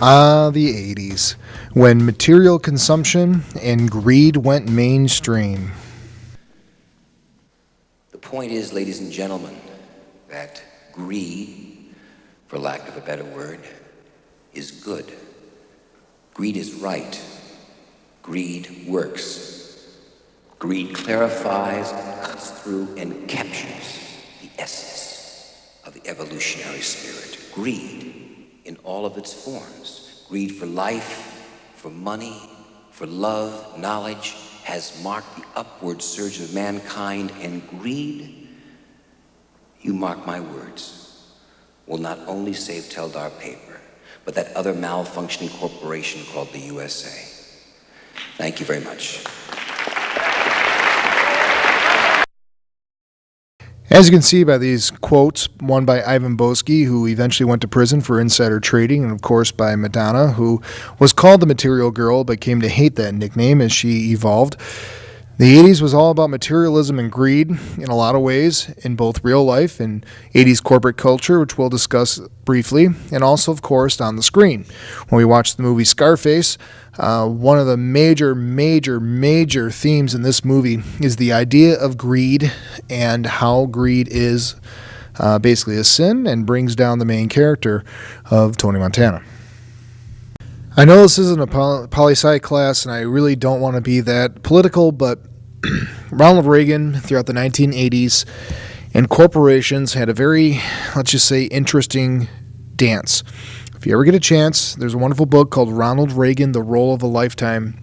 The 80s, when material consumption and greed went mainstream. The point is, ladies and gentlemen, that greed, for lack of a better word, is good. Greed is right. Greed works. Greed clarifies, cuts through, and captures the essence of the evolutionary spirit. Greed in all of its forms. Greed for life, for money, for love, knowledge, has marked the upward surge of mankind, and greed, you mark my words, will not only save Teldar Paper, but that other malfunctioning corporation called the USA. Thank you very much. As you can see by these quotes, one by Ivan Boesky, who eventually went to prison for insider trading, and of course by Madonna, who was called the Material Girl but came to hate that nickname as she evolved. The 80s was all about materialism and greed in a lot of ways, in both real life and 80s corporate culture, which we'll discuss briefly, and also, of course, on the screen. When we watched the movie Scarface, one of the major themes in this movie is the idea of greed and how greed is basically a sin and brings down the main character of Tony Montana. I know this isn't a poli-sci class, and I really don't want to be that political, but Ronald Reagan throughout the 1980s and corporations had a very, let's just say, interesting dance. If you ever get a chance, there's a wonderful book called Ronald Reagan, The Role of a Lifetime,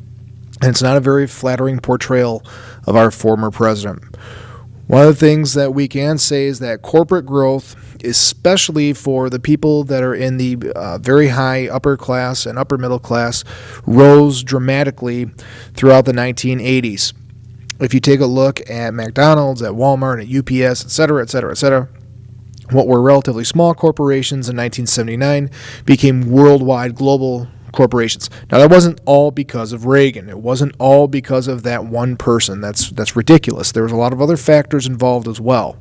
and it's not a very flattering portrayal of our former president. One of the things that we can say is that corporate growth, especially for the people that are in the very high upper class and upper middle class, rose dramatically throughout the 1980s. If you take a look at McDonald's, at Walmart, at UPS, etc., what were relatively small corporations in 1979 became worldwide global corporations. Now, that wasn't all because of Reagan. It wasn't all because of that one person. That's ridiculous. There was a lot of other factors involved as well.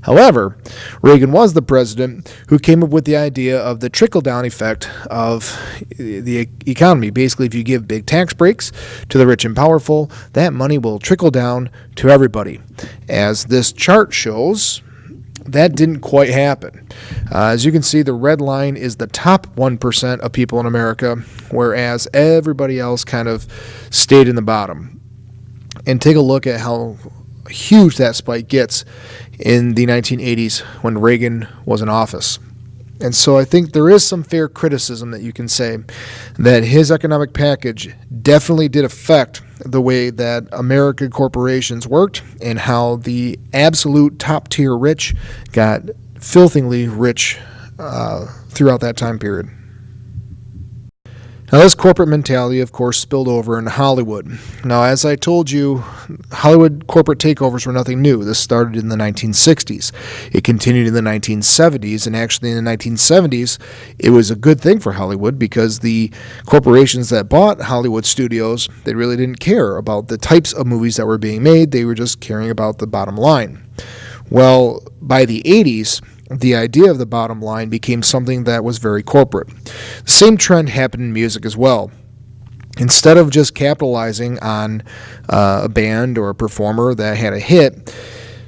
However, Reagan was the president who came up with the idea of the trickle-down effect of the economy. Basically, if you give big tax breaks to the rich and powerful, that money will trickle down to everybody. As this chart shows, that didn't quite happen. As you can see, the red line is the top 1% of people in America, whereas everybody else kind of stayed in the bottom. And take a look at how huge that spike gets in the 1980s when Reagan was in office. And so I think there is some fair criticism that you can say that his economic package definitely did affect the way that American corporations worked and how the absolute top-tier rich got filthily rich throughout that time period. Now, this corporate mentality, of course, spilled over into Hollywood. Now, as I told you, Hollywood corporate takeovers were nothing new. This started in the 1960s. It continued in the 1970s, and actually in the 1970s, it was a good thing for Hollywood because the corporations that bought Hollywood studios, they really didn't care about the types of movies that were being made. They were just caring about the bottom line. Well, by the 80s, the idea of the bottom line became something that was very corporate. The same trend happened in music as well. Instead of just capitalizing on a band or a performer that had a hit,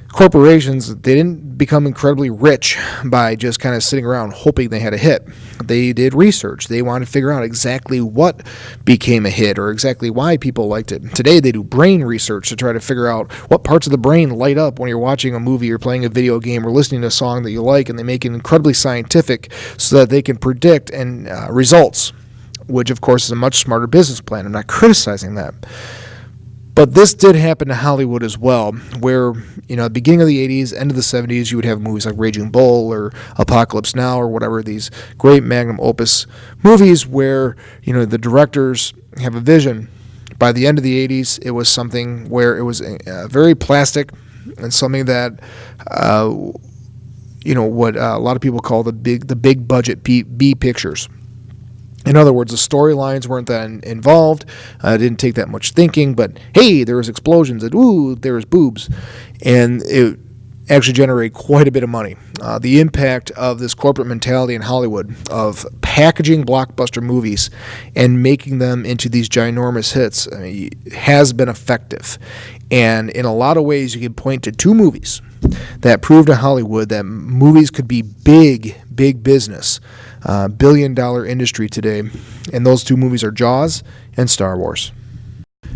corporations, they didn't become incredibly rich by just kind of sitting around hoping they had a hit. They did research. They wanted to figure out exactly what became a hit or exactly why people liked it. Today they do brain research to try to figure out what parts of the brain light up when you're watching a movie or playing a video game or listening to a song that you like, and they make it incredibly scientific so that they can predict and results, which of course is a much smarter business plan. I'm not criticizing that. But this did happen to Hollywood as well, where, at the beginning of the 80s, end of the 70s, you would have movies like Raging Bull or Apocalypse Now or whatever, these great magnum opus movies where, the directors have a vision. By the end of the 80s, it was something where it was very plastic and something that, what a lot of people call the big budget B pictures. In other words, the storylines weren't that involved. It didn't take that much thinking, but hey, there was explosions, and ooh, there was boobs. And actually generate quite a bit of money. The impact of this corporate mentality in Hollywood of packaging blockbuster movies and making them into these ginormous hits, has been effective. And in a lot of ways, you can point to two movies that proved to Hollywood that movies could be big, big business, billion-dollar industry today. And those two movies are Jaws and Star Wars.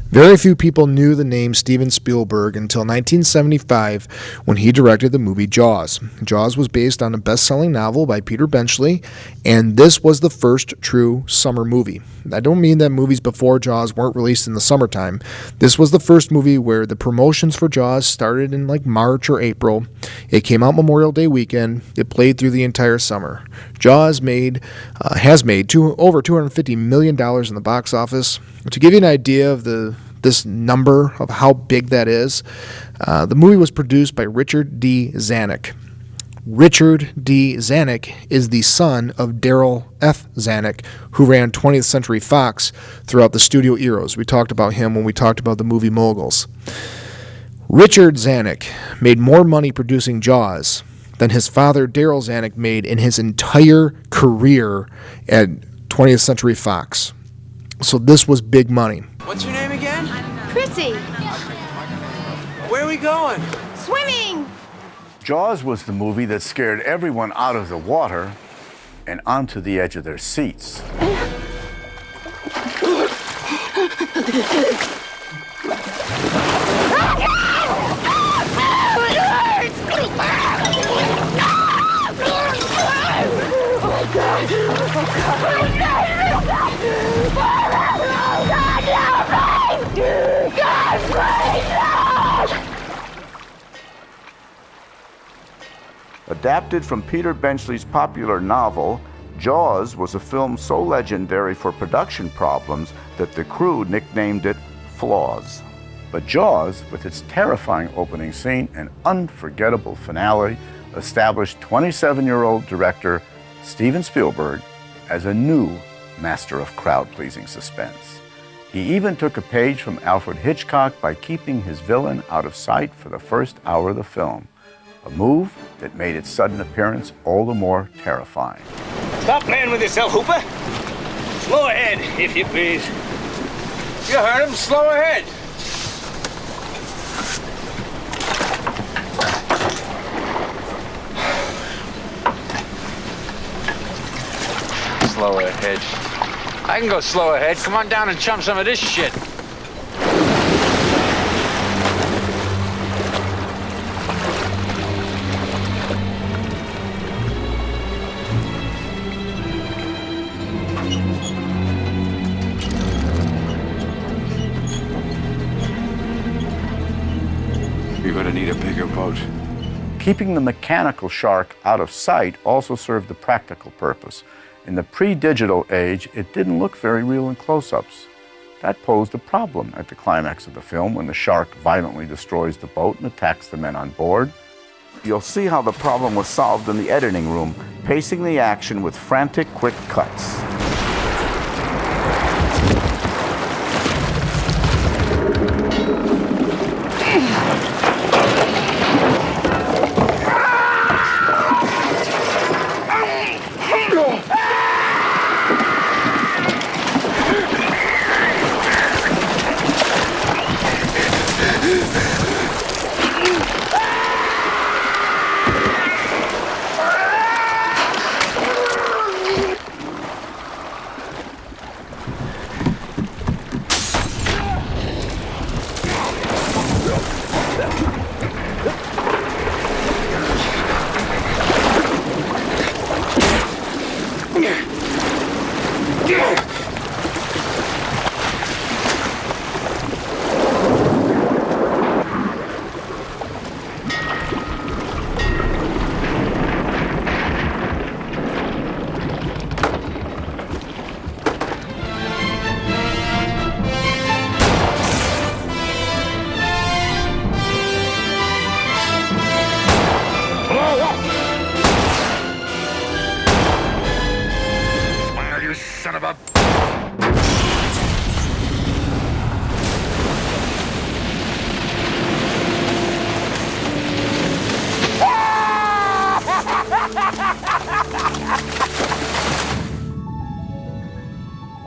Very few people knew the name Steven Spielberg until 1975 when he directed the movie Jaws. Jaws was based on a best-selling novel by Peter Benchley, and this was the first true summer movie. I don't mean that movies before Jaws weren't released in the summertime. This was the first movie where the promotions for Jaws started in like March or April. It came out Memorial Day weekend. It played through the entire summer. Jaws has made over $250 million in the box office. To give you an idea of this number of how big that is, the movie was produced by Richard D. Zanuck. Richard D. Zanuck is the son of Darryl F. Zanuck, who ran 20th Century Fox throughout the studio eras. We talked about him when we talked about the movie Moguls. Richard Zanuck made more money producing Jaws than his father Darryl Zanuck made in his entire career at 20th Century Fox. So this was big money. What's your name again? Chrissy, Where are we going? swimming! Jaws was the movie that scared everyone out of the water and onto the edge of their seats. Adapted from Peter Benchley's popular novel, Jaws was a film so legendary for production problems that the crew nicknamed it Flaws. But Jaws, with its terrifying opening scene and unforgettable finale, established 27-year-old director Steven Spielberg as a new master of crowd-pleasing suspense. He even took a page from Alfred Hitchcock by keeping his villain out of sight for the first hour of the film, a move that made its sudden appearance all the more terrifying. Stop playing with yourself, Hooper. Slow ahead, if you please. You heard him. Slow ahead. Slow ahead. I can go slow ahead. Come on down and chum some of this shit. You're gonna need a bigger boat. Keeping the mechanical shark out of sight also served the practical purpose. In the pre-digital age, it didn't look very real in close-ups. That posed a problem at the climax of the film when the shark violently destroys the boat and attacks the men on board. You'll see how the problem was solved in the editing room, pacing the action with frantic, quick cuts.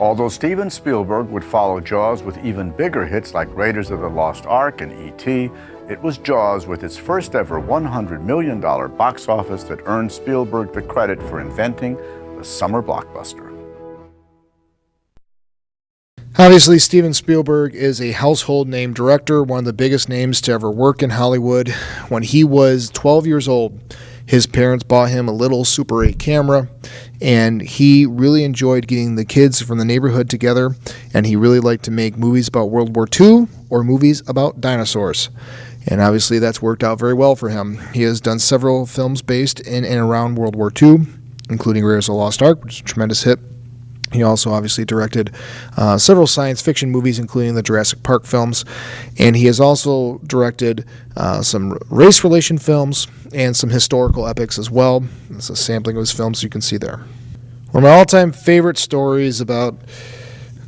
Although Steven Spielberg would follow Jaws with even bigger hits like Raiders of the Lost Ark and E.T., it was Jaws with its first ever $100 million box office that earned Spielberg the credit for inventing the summer blockbuster. Obviously, Steven Spielberg is a household name director, one of the biggest names to ever work in Hollywood. When he was 12 years old, his parents bought him a little Super 8 camera, and he really enjoyed getting the kids from the neighborhood together, and he really liked to make movies about World War II or movies about dinosaurs. And obviously that's worked out very well for him. He has done several films based in and around World War II, including Raiders of the Lost Ark, which is a tremendous hit. He also obviously directed several science fiction movies, including the Jurassic Park films. And he has also directed some race relation films and some historical epics as well. It's a sampling of his films you can see there. One of my all-time favorite stories about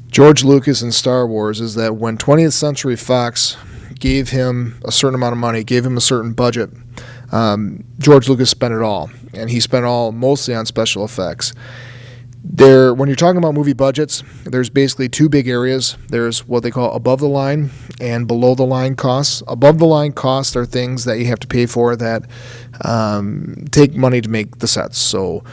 George Lucas and Star Wars is that when 20th Century Fox gave him a certain amount of money, gave him a certain budget, George Lucas spent it all. And he spent it all mostly on special effects. When you're talking about movie budgets, there's basically two big areas. There's what they call above the line and below the line costs. Above the line costs are things that you have to pay for that take money to make the sets. So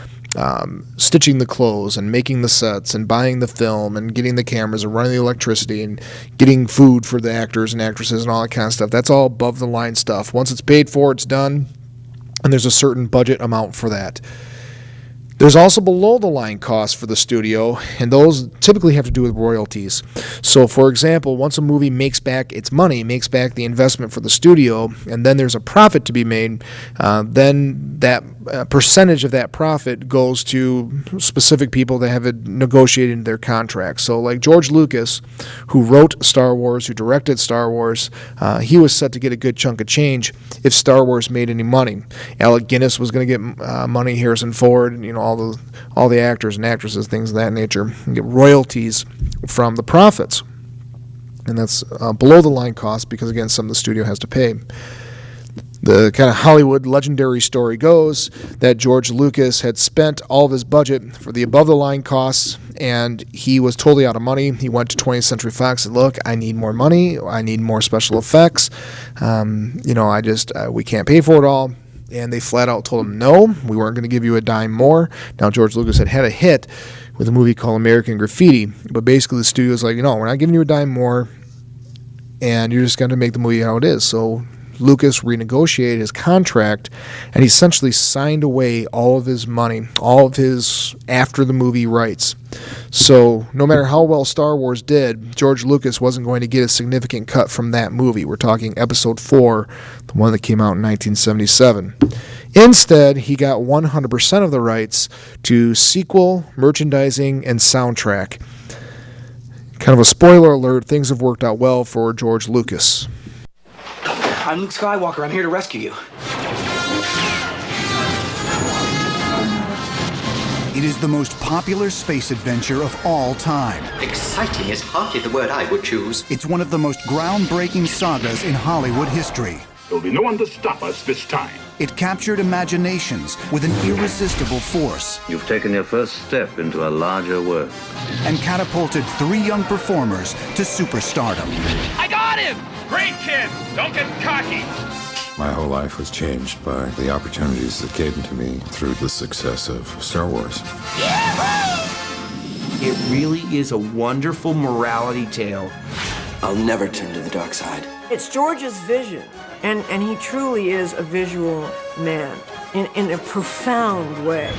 stitching the clothes and making the sets and buying the film and getting the cameras and running the electricity and getting food for the actors and actresses and all that kind of stuff. That's all above the line stuff. Once it's paid for, it's done, and there's a certain budget amount for that. There's also below the line costs for the studio, and those typically have to do with royalties. So, for example, once a movie makes back its money, makes back the investment for the studio, and then there's a profit to be made, then that percentage of that profit goes to specific people that have it negotiated in their contracts. So, like George Lucas, who wrote Star Wars, who directed Star Wars, he was set to get a good chunk of change if Star Wars made any money. Alec Guinness was going to get money, Harrison Ford, all the actors and actresses, things of that nature, and get royalties from the profits. And that's below the line cost because, again, some of the studio has to pay. The kind of Hollywood legendary story goes that George Lucas had spent all of his budget for the above the line costs, and he was totally out of money. He went to 20th Century Fox and said, look, I need more money. I need more special effects. We can't pay for it all. And they flat out told him, no, we weren't going to give you a dime more. Now, George Lucas had a hit with a movie called American Graffiti. But basically the studio's like, we're not giving you a dime more, and you're just going to make the movie how it is. So Lucas renegotiated his contract, and he essentially signed away all of his money, all of his after-the-movie rights. So no matter how well Star Wars did, George Lucas wasn't going to get a significant cut from that movie. We're talking Episode 4, the one that came out in 1977. Instead, he got 100% of the rights to sequel, merchandising, and soundtrack. Kind of a spoiler alert, things have worked out well for George Lucas. I'm Luke Skywalker. I'm here to rescue you. It is the most popular space adventure of all time. Exciting is hardly the word I would choose. It's one of the most groundbreaking sagas in Hollywood history. There'll be no one to stop us this time. It captured imaginations with an irresistible force. You've taken your first step into a larger world. And catapulted 3 young performers to superstardom. I got him! Great kid! Don't get cocky! My whole life was changed by the opportunities that came to me through the success of Star Wars. It really is a wonderful morality tale. I'll never turn to the dark side. It's George's vision, and he truly is a visual man in a profound way.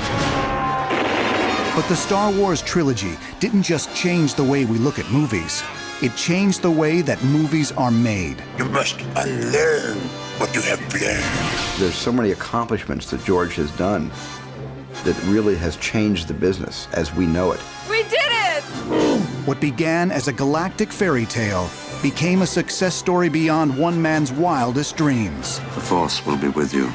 But the Star Wars trilogy didn't just change the way we look at movies. It changed the way that movies are made. You must unlearn what you have learned. There's so many accomplishments that George has done that really has changed the business as we know it. We did it! What began as a galactic fairy tale became a success story beyond one man's wildest dreams. The Force will be with you,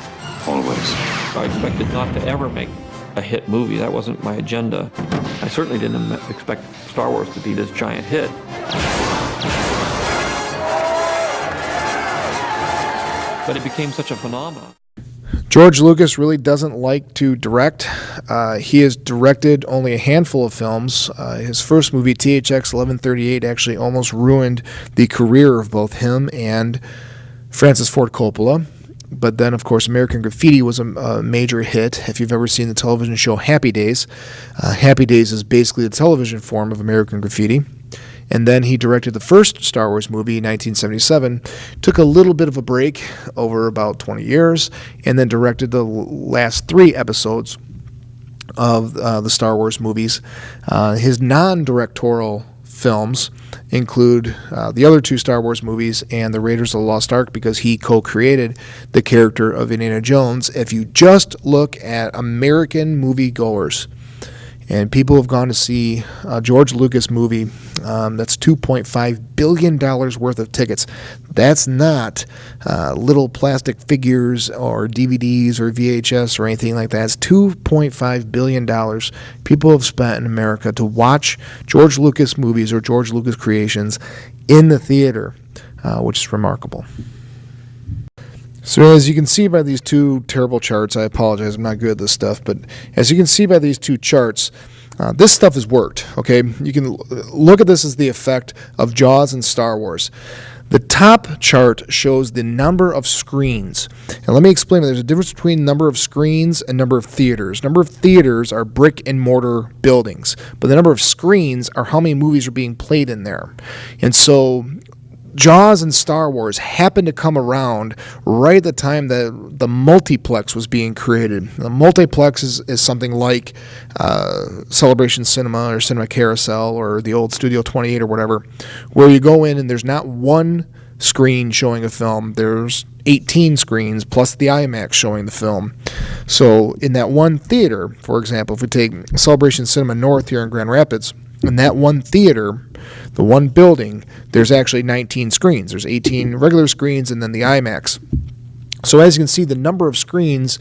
always. I expected not to ever make a hit movie. That wasn't my agenda. I certainly didn't expect Star Wars to be this giant hit. But it became such a phenomenon. George Lucas really doesn't like to direct. He has directed only a handful of films. His first movie, THX 1138, actually almost ruined the career of both him and Francis Ford Coppola. But then, of course, American Graffiti was a major hit. If you've ever seen the television show Happy Days, Happy Days is basically the television form of American Graffiti. And then he directed the first Star Wars movie in 1977, took a little bit of a break over about 20 years, and then directed the last 3 episodes of the Star Wars movies. His non-directorial films include the other 2 Star Wars movies and the Raiders of the Lost Ark, because he co-created the character of Indiana Jones. If you just look at American moviegoers, and people have gone to see a George Lucas movie, that's $2.5 billion worth of tickets. That's not little plastic figures or DVDs or VHS or anything like that. It's $2.5 billion people have spent in America to watch George Lucas movies or George Lucas creations in the theater, which is remarkable. So as you can see by these 2 terrible charts, I apologize, I'm not good at this stuff, but as you can see by these 2 charts, this stuff has worked, okay? You can look at this as the effect of Jaws and Star Wars. The top chart shows the number of screens. And let me explain, there's a difference between number of screens and number of theaters. Number of theaters are brick and mortar buildings, but the number of screens are how many movies are being played in there. And so Jaws and Star Wars happened to come around right at the time that the multiplex was being created. The multiplex is something like Celebration Cinema or Cinema Carousel or the old Studio 28 or whatever, where you go in and there's not one screen showing a film, there's 18 screens plus the IMAX showing the film. So in that one theater, for example, if we take Celebration Cinema North here in Grand Rapids, in that one theater, the one building, there's actually 19 screens. There's 18 regular screens and then the IMAX. So as you can see, the number of screens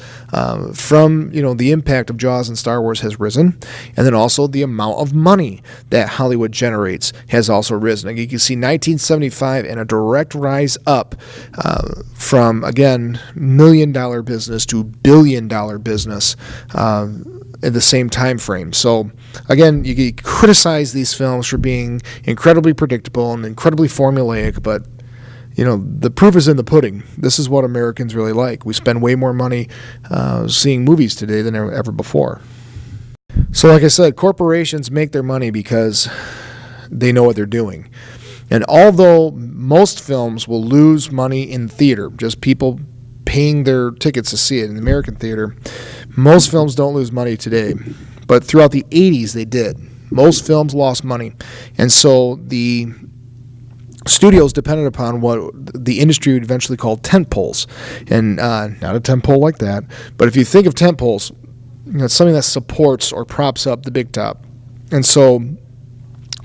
from the impact of Jaws and Star Wars has risen, and then also the amount of money that Hollywood generates has also risen. Like you can see 1975 and a direct rise up from, again, $1 million business to $1 billion business in the same time frame. So again, you can criticize these films for being incredibly predictable and incredibly formulaic, but the proof is in the pudding. This is what Americans really like. We spend way more money seeing movies today than ever before. So like I said, corporations make their money because they know what they're doing. And although most films will lose money in theater, just people paying their tickets to see it in the American theater, most films don't lose money today. But throughout the 80s, they did. Most films lost money. And so the studios depended upon what the industry would eventually call tentpoles. And not a tentpole like that, but if you think of tentpoles, it's something that supports or props up the big top. And so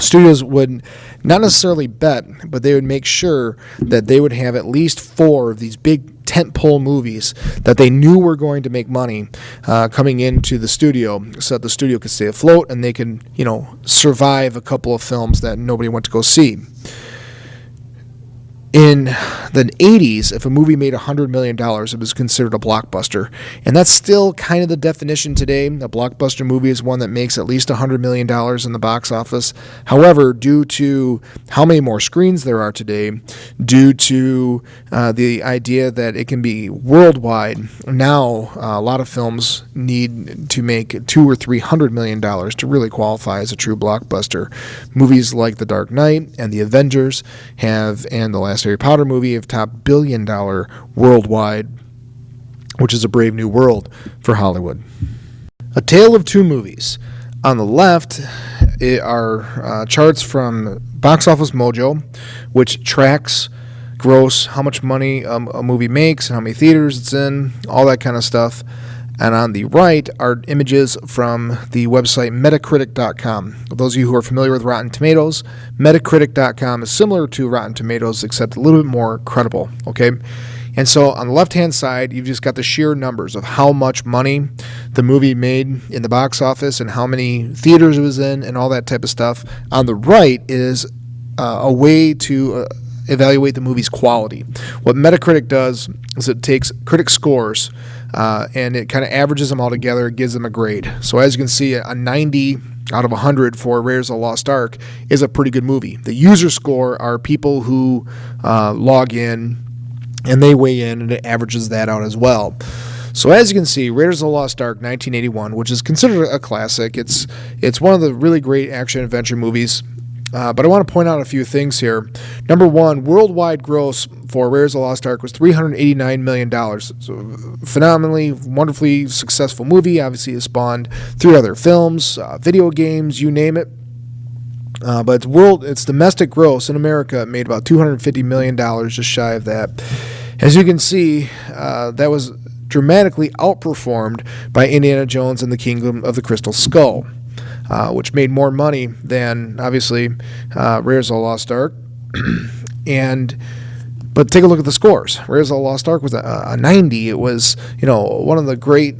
studios would not necessarily bet, but they would make sure that they would have at least 4 of these big tentpole movies that they knew were going to make money coming into the studio, so that the studio could stay afloat and they could, survive a couple of films that nobody went to go see. In the 80s, if a movie made $100 million, it was considered a blockbuster. And that's still kind of the definition today. A blockbuster movie is one that makes at least $100 million in the box office. However, due to how many more screens there are today, due to the idea that it can be worldwide, now a lot of films need to make $200 or $300 million to really qualify as a true blockbuster. Movies like The Dark Knight and The Avengers and the last Harry Potter movie have topped $1 billion worldwide, which is a brave new world for Hollywood. A tale of 2 movies. On the left are charts from Box Office Mojo, which tracks gross, how much money a movie makes, and how many theaters it's in, all that kind of stuff. And on the right are images from the website Metacritic.com. Those of you who are familiar with Rotten Tomatoes, Metacritic.com is similar to Rotten Tomatoes, except a little bit more credible, okay? And so on the left-hand side, you've just got the sheer numbers of how much money the movie made in the box office and how many theaters it was in and all that type of stuff. On the right is a way to evaluate the movie's quality. What Metacritic does is it takes critic scores and it kind of averages them all together. It gives them a grade. So as you can see, a 90 out of 100 for Raiders of the Lost Ark is a pretty good movie. The user score are people who log in and they weigh in, and it averages that out as well. So as you can see, Raiders of the Lost Ark 1981, which is considered a classic. It's one of the really great action-adventure movies. But I want to point out a few things here. Number one, worldwide gross for Raiders of the Lost Ark was $389 million. So phenomenally, wonderfully successful movie. Obviously, it spawned 3 other films, video games, you name it. But its domestic gross in America made about $250 million, just shy of that. As you can see, that was dramatically outperformed by Indiana Jones and the Kingdom of the Crystal Skull, which made more money than, obviously, Raiders of the Lost Ark. But take a look at the scores. Raiders of the Lost Ark was a 90. It was, one of the great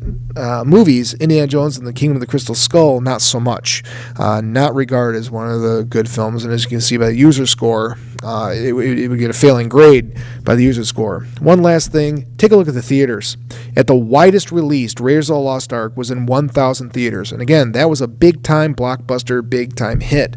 movies. Indiana Jones and the Kingdom of the Crystal Skull, not so much. Not regarded as one of the good films. And as you can see by the user score, it would get a failing grade by the user score. One last thing, take a look at the theaters. At the widest released, Raiders of the Lost Ark was in 1,000 theaters. And again, that was a big-time blockbuster, big-time hit.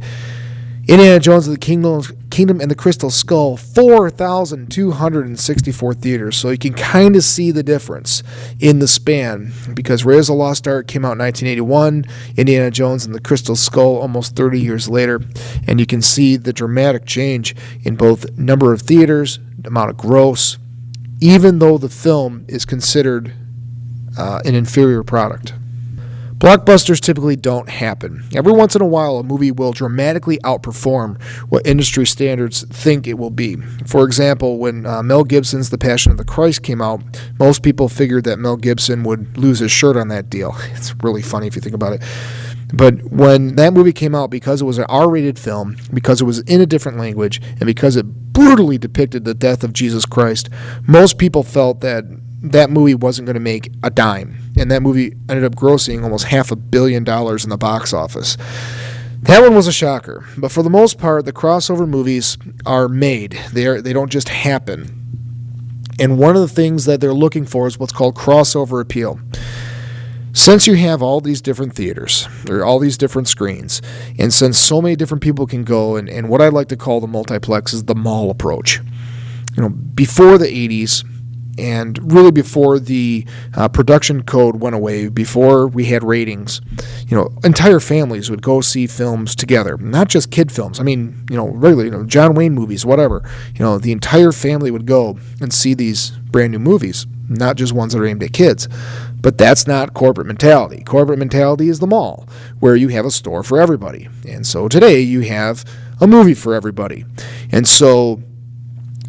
Indiana Jones and the Kingdom and the Crystal Skull, 4,264 theaters. So you can kind of see the difference in the span, because Raiders of the Lost Ark came out in 1981, Indiana Jones and the Crystal Skull almost 30 years later, and you can see the dramatic change in both number of theaters, amount of gross, even though the film is considered an inferior product. Blockbusters typically don't happen. Every once in a while, a movie will dramatically outperform what industry standards think it will be. For example, when Mel Gibson's The Passion of the Christ came out, most people figured that Mel Gibson would lose his shirt on that deal. It's really funny if you think about it. But when that movie came out, because it was an R-rated film, because it was in a different language, and because it brutally depicted the death of Jesus Christ, most people felt that that movie wasn't going to make a dime. And that movie ended up grossing almost $500 million in the box office. That one was a shocker. But for the most part, the crossover movies are made. They don't just happen. And one of the things that they're looking for is what's called crossover appeal. Since you have all these different theaters, or all these different screens, and since so many different people can go, and what I like to call the multiplex is the mall approach. Before the 80s, and really before the production code went away, before we had ratings, entire families would go see films together, not just kid films. I mean, regular, John Wayne movies, whatever. The entire family would go and see these brand new movies, not just ones that are aimed at kids. But that's not corporate mentality. Corporate mentality is the mall, where you have a store for everybody. And so today you have a movie for everybody. And so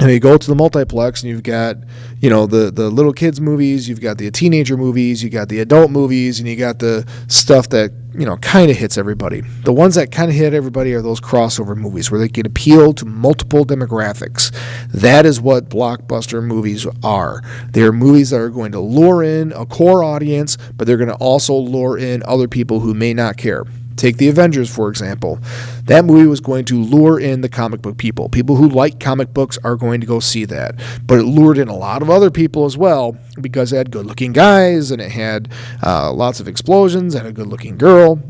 you go to the multiplex and you've got, the little kids movies, you've got the teenager movies, you got the adult movies, and you got the stuff that, kind of hits everybody. The ones that kind of hit everybody are those crossover movies where they can appeal to multiple demographics. That is what blockbuster movies are. They are movies that are going to lure in a core audience, but they're going to also lure in other people who may not care. Take The Avengers, for example. That movie was going to lure in the comic book people. People who like comic books are going to go see that. But it lured in a lot of other people as well, because it had good-looking guys, and it had lots of explosions, and a good-looking girl.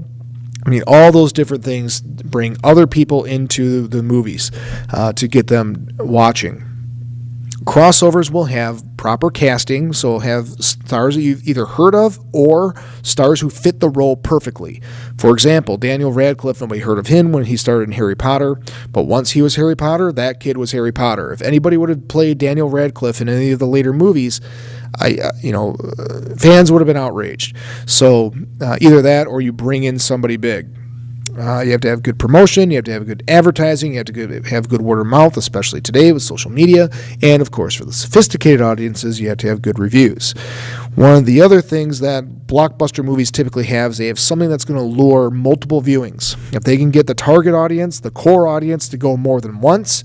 I mean, all those different things bring other people into the movies to get them watching. Crossovers will have proper casting, so have stars that you've either heard of or stars who fit the role perfectly. For example, Daniel Radcliffe, nobody heard of him when he started in Harry Potter, but once he was Harry Potter, that kid was Harry Potter. If anybody would have played Daniel Radcliffe in any of the later movies, fans would have been outraged. So either that or you bring in somebody big. You have to have good promotion, you have to have good advertising, you have to have good word of mouth, especially today with social media, and of course for the sophisticated audiences, you have to have good reviews. One of the other things that blockbuster movies typically have is they have something that's going to lure multiple viewings. If they can get the target audience, the core audience, to go more than once,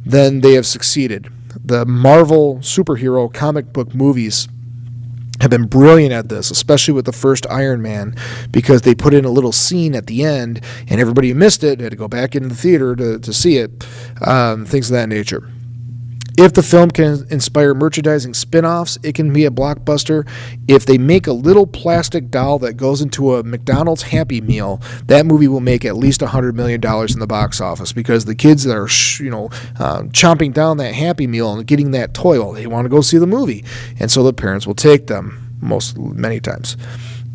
then they have succeeded. The Marvel superhero comic book movies have been brilliant at this, especially with the first Iron Man, because they put in a little scene at the end, and everybody who missed it had to go back into the theater to see it, things of that nature. If the film can inspire merchandising spin-offs, it can be a blockbuster. If they make a little plastic doll that goes into a McDonald's Happy Meal, that movie will make at least $100 million in the box office, because the kids that are, chomping down that Happy Meal and getting that toy, well, they want to go see the movie, and so the parents will take them many times.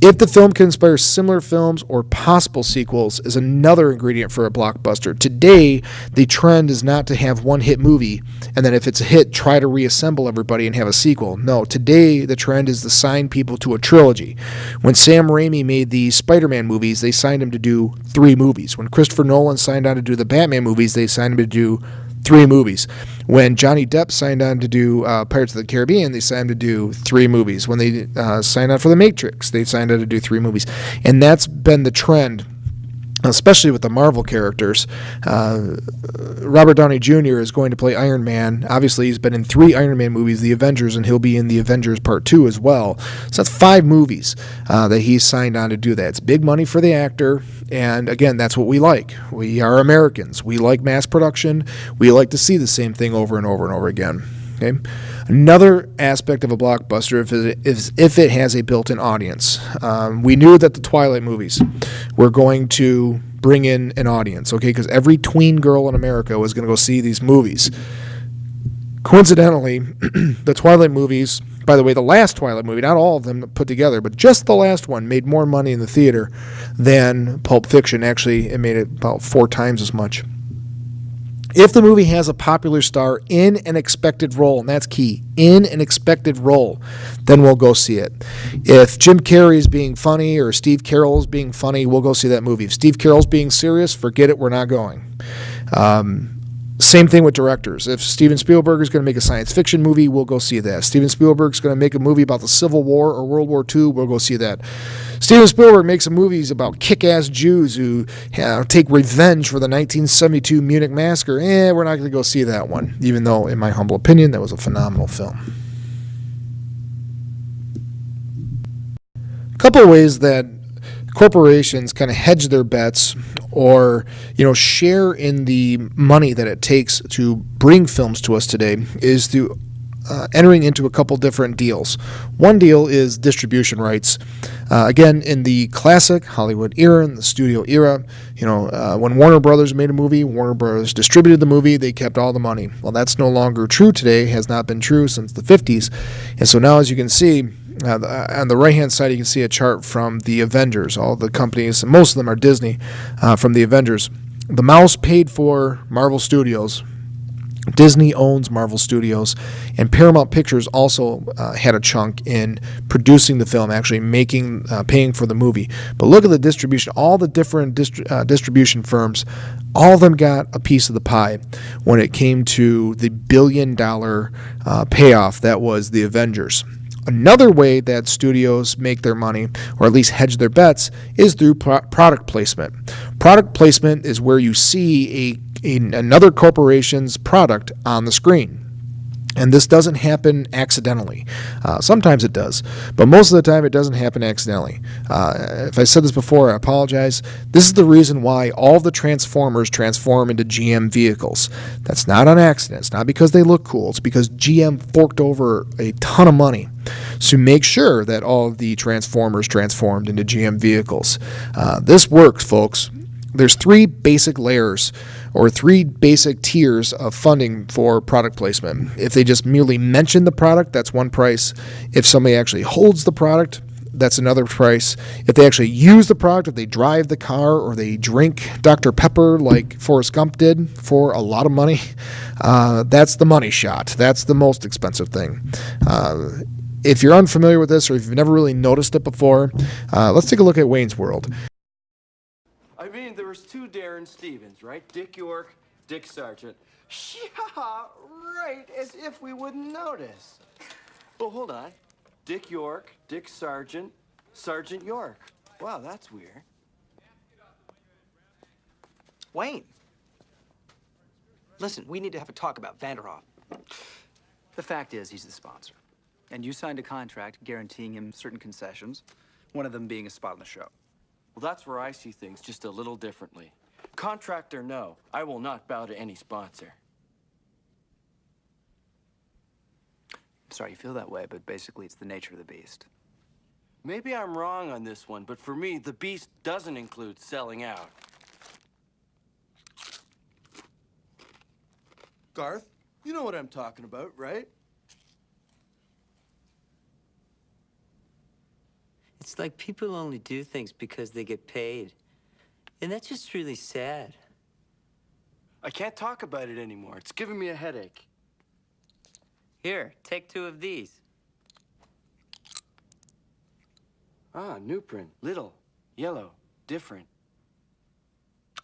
If the film can inspire similar films or possible sequels, is another ingredient for a blockbuster. Today, the trend is not to have one hit movie, and then if it's a hit, try to reassemble everybody and have a sequel. No, today the trend is to sign people to a trilogy. When Sam Raimi made the Spider-Man movies, they signed him to do 3 movies. When Christopher Nolan signed on to do the Batman movies, they signed him to do 3 movies. When Johnny Depp signed on to do Pirates of the Caribbean, they signed him to do 3 movies. When they signed on for The Matrix, they signed on to do 3 movies. And that's been the trend, especially with the Marvel characters. Robert Downey Jr. is going to play Iron Man. Obviously, he's been in 3 Iron Man movies, The Avengers, and he'll be in The Avengers Part 2 as well. So that's 5 movies that he's signed on to do that. It's big money for the actor, and again, that's what we like. We are Americans. We like mass production. We like to see the same thing over and over and over again. Okay? Another aspect of a blockbuster is if it has a built-in audience. We knew that the Twilight movies were going to bring in an audience, okay, because every tween girl in America was going to go see these movies. Coincidentally, the Twilight movies, by the way, the last Twilight movie, not all of them put together, but just the last one made more money in the theater than Pulp Fiction. Actually, it made it about 4 times as much. If the movie has a popular star in an expected role, and that's key, in an expected role, then we'll go see it. If Jim Carrey is being funny or Steve Carell is being funny, we'll go see that movie. If Steve Carell's being serious, forget it, we're not going. Same thing with directors. If Steven Spielberg is going to make a science fiction movie, we'll go see that. Steven Spielberg is going to make a movie about the Civil War or World War II, we'll go see that. Steven Spielberg makes some movies about kick-ass Jews who take revenge for the 1972 Munich Massacre. We're not going to go see that one, even though, in my humble opinion, that was a phenomenal film. A couple of ways that corporations kind of hedge their bets or share in the money that it takes to bring films to us today is through entering into a couple different deals. One deal is distribution rights. Again, in the classic Hollywood era, in the studio era, when Warner Brothers made a movie, Warner Brothers distributed the movie, they kept all the money. Well, that's no longer true today, has not been true since the 50s. And so now, as you can see, on the right-hand side, you can see a chart from the Avengers. All the companies, most of them are Disney, from the Avengers. The mouse paid for Marvel Studios. Disney owns Marvel Studios, and Paramount Pictures also had a chunk in producing the film, actually paying for the movie. But look at the distribution. All the different distribution firms, all of them got a piece of the pie when it came to the billion-dollar payoff that was the Avengers. Another way that studios make their money, or at least hedge their bets, is through product placement. Product placement is where you see another corporation's product on the screen. And this doesn't happen accidentally. Sometimes it does, but most of the time it doesn't happen accidentally. If I said this before, I apologize. This is the reason why all the Transformers transform into GM vehicles. That's not on accident. It's not because they look cool. It's because GM forked over a ton of money to make sure that all of the Transformers transformed into GM vehicles. This works, folks. There's 3 basic layers or 3 basic tiers of funding for product placement. If they just merely mention the product, that's one price. If somebody actually holds the product, that's another price. If they actually use the product, if they drive the car or they drink Dr. Pepper like Forrest Gump did for a lot of money, that's the money shot. That's the most expensive thing. If you're unfamiliar with this or if you've never really noticed it before, let's take a look at Wayne's World. I mean, there was 2 Darren Stevens, right? Dick York, Dick Sargent. Yeah, right, as if we wouldn't notice. Well, hold on. Dick York, Dick Sargent, Sergeant York. Wow, that's weird. Wayne. Listen, we need to have a talk about Vanderhoff. The fact is, he's the sponsor. And you signed a contract guaranteeing him certain concessions, one of them being a spot on the show. Well, that's where I see things just a little differently. Contract or no, I will not bow to any sponsor. sorry you feel that way, but basically it's the nature of the beast. Maybe I'm wrong on this one, but for me, the beast doesn't include selling out. Garth, you know what I'm talking about, right? It's like people only do things because they get paid. And that's just really sad. I can't talk about it anymore. It's giving me a headache. Here, take 2 of these. Ah, new print. Little, yellow, different.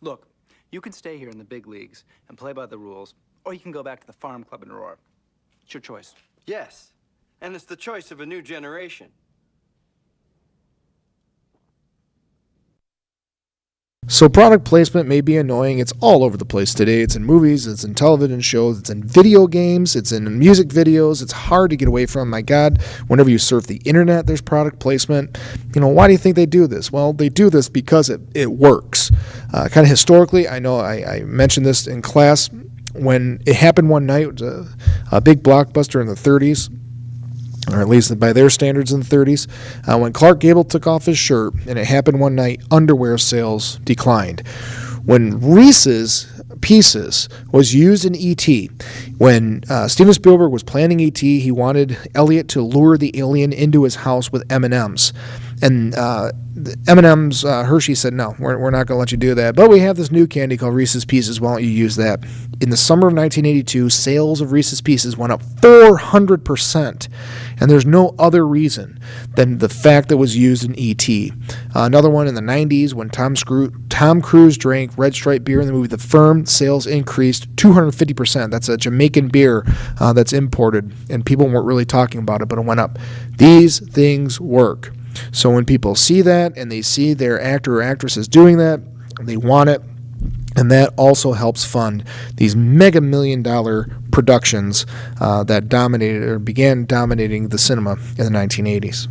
Look, you can stay here in the big leagues and play by the rules, or you can go back to the farm club in Aurora. It's your choice. Yes, and it's the choice of a new generation. So product placement may be annoying. It's all over the place today. It's in movies, it's in television shows, it's in video games, it's in music videos. It's hard to get away from. My God, whenever you surf the internet, there's product placement. Why do you think they do this? Well, they do this because it works. Kind of historically, I know I mentioned this in class. When it happened one night, it was a big blockbuster in the 30s. Or at least by their standards in the 30s, when Clark Gable took off his shirt, and it happened one night, underwear sales declined. When Reese's Pieces was used in E.T., when Steven Spielberg was planning E.T., he wanted Elliot to lure the alien into his house with M&Ms. And M&M's, Hershey said, no, we're not going to let you do that. But we have this new candy called Reese's Pieces. Why don't you use that? In the summer of 1982, sales of Reese's Pieces went up 400%. And there's no other reason than the fact that it was used in E.T. Another one in the 90s, when Tom Cruise drank Red Stripe beer in the movie The Firm, sales increased 250%. That's a Jamaican beer that's imported, and people weren't really talking about it, but it went up. These things work. So when people see that and they see their actor or actresses doing that, they want it. And that also helps fund these mega $1 million productions that dominated or began dominating the cinema in the 1980s.